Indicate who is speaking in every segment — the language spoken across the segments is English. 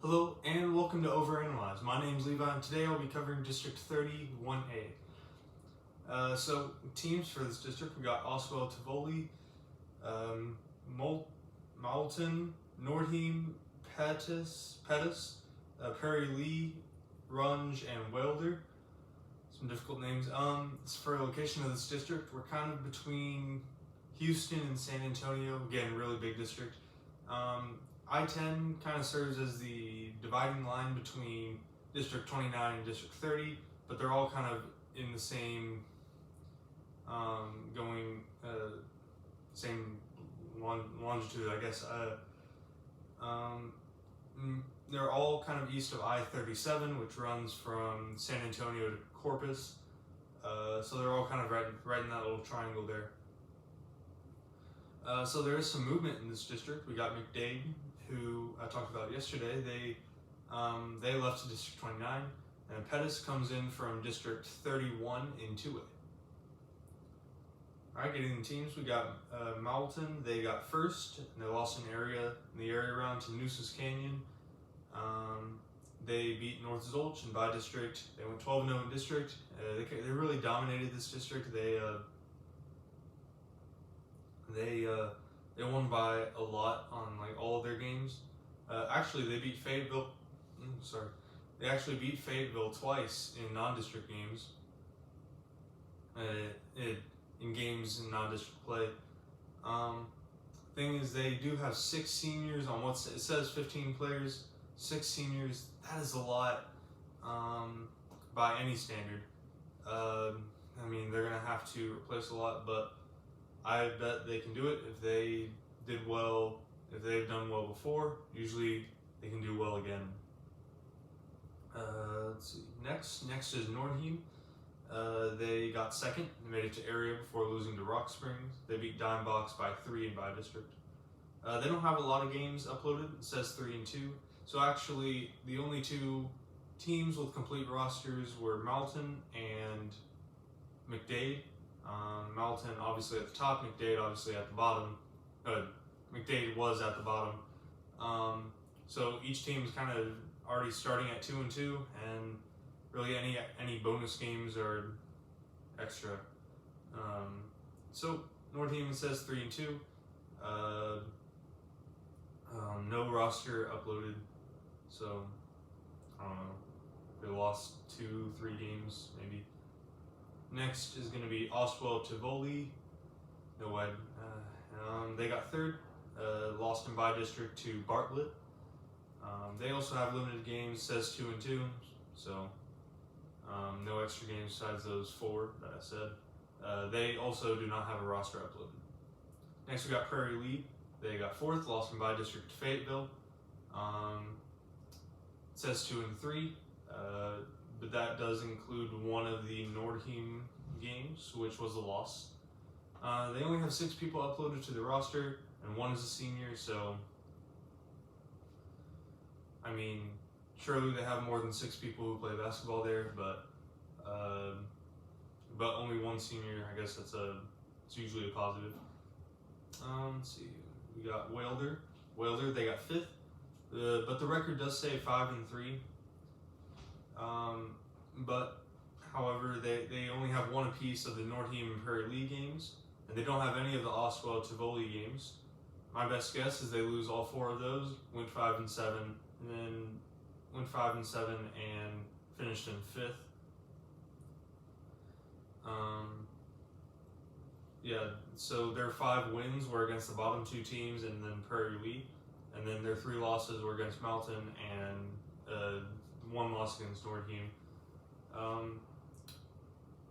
Speaker 1: Hello and welcome to Overanalyze. My name's Levi and today I'll be covering District 31A. So teams for this district, we got Oswald, Tivoli, Malton, Nordheim, Pettis, Perry Lee, Runge, and Welder. Some difficult names. For the location of this district, we're kind of between Houston and San Antonio. Again, really big district. I-10 kind of serves as the dividing line between District 29 and District 30, but they're all kind of in the same same longitude, I guess. They're all kind of east of I-37, which runs from San Antonio to Corpus. So they're all kind of right in that little triangle there. So there is some movement in this district. We got McDade, who I talked about yesterday. They left to District 29, and Pettis comes in from District 31 in 2A. Alright, getting the teams, we got Malton. They got first, and they lost in the area round to Nueces Canyon. They beat North Zolch and by district. They went 12-0 in district. They really dominated this district. They won by a lot on like all of their games. Actually, they beat Fayetteville. They actually beat Fayetteville twice in non-district games. In games in non-district play. Thing is, they do have 6 seniors on it says 15 players. 6 seniors. That is a lot by any standard. I mean, they're gonna have to replace a lot, but I bet they can do it if they did well. If they've done well before, usually they can do well again. Let's see. Next is Nordheim. They got second and made it to area before losing to Rock Springs. They beat Dime Box by 3 in by district. They don't have a lot of games uploaded. It says 3 and 2. So actually, the only 2 teams with complete rosters were Malton and McDade. Malton obviously at the top, McDade obviously at the bottom. McDade was at the bottom. So each team is kind of already starting at 2 and 2, and really any bonus games are extra. So Nordheim says 3 and 2. No roster uploaded, so I don't know. They lost 2-3 games maybe. Next is going to be Oswald, Tivoli. No way. They got third, lost in by district to Bartlett. They also have limited games, says 2 and 2, so no extra games besides those 4 that I said. They also do not have a roster uploaded. Next we got Prairie Lee. They got 4th, lost in by district to Fayetteville. It says 2 and 3. But that does include one of the Nordheim games, which was a loss. They only have 6 people uploaded to the roster, and 1 is a senior, so I mean, surely they have more than 6 people who play basketball there, but only 1 senior. I guess it's usually a positive. Let's see, we got Welder. They got 5th, but the record does say 5 and 3. But however, they only have 1 apiece of the Nordheim and Prairie Lee games, and they don't have any of the Oswald Tivoli games. My best guess is they lose all 4 of those, went 5 and 7, and then went 5 and 7 and finished in 5th. Yeah, so their 5 wins were against the bottom 2 teams and then Prairie Lee, and then their 3 losses were against Malton and 1 loss against Nordheim.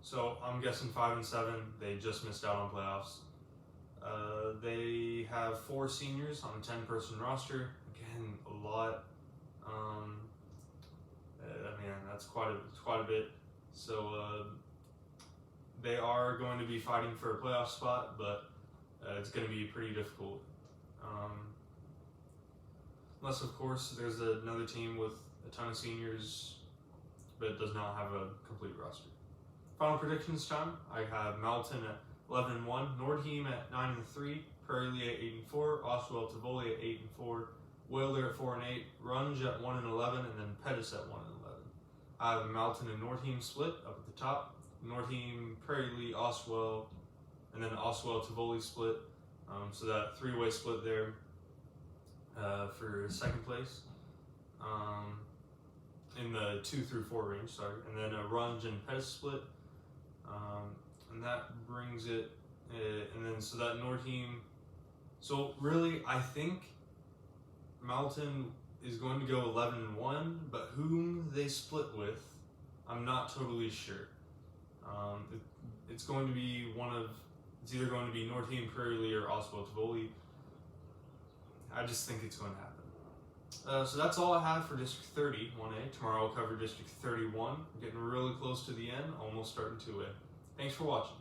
Speaker 1: So I'm guessing 5 and 7. They just missed out on playoffs. They have 4 seniors on a 10-person roster. Again, a lot. That's quite a bit. So they are going to be fighting for a playoff spot, but it's going to be pretty difficult. Unless, of course, there's another team with a ton of seniors, but does not have a complete roster. Final predictions time. I have Malton at 11-1, Nordheim at 9-3, Prairie Lee at 8-4, Oswald Tivoli at 8-4, Whalder at 4 and 8, Runge at 1 and 11, and then Pettis at 1 and 11. I have Malton and Nordheim split up at the top. Nordheim, Prairie Lee, Oswell, and then Oswell Tivoli split. So that three-way split there for second place in the 2 through 4 range. Sorry, and then a Runge and Pettis split, and that brings it. And then so that Nordheim. So really, I think Malton is going to go 11 and 1, but whom they split with, I'm not totally sure. It's going to be it's either going to be Nordheim, Prairie Lee, or Oswell Tivoli. I just think it's going to happen. So that's all I have for District 30, 1A. Tomorrow I'll cover District 31. We're getting really close to the end, almost starting 2A. Thanks for watching.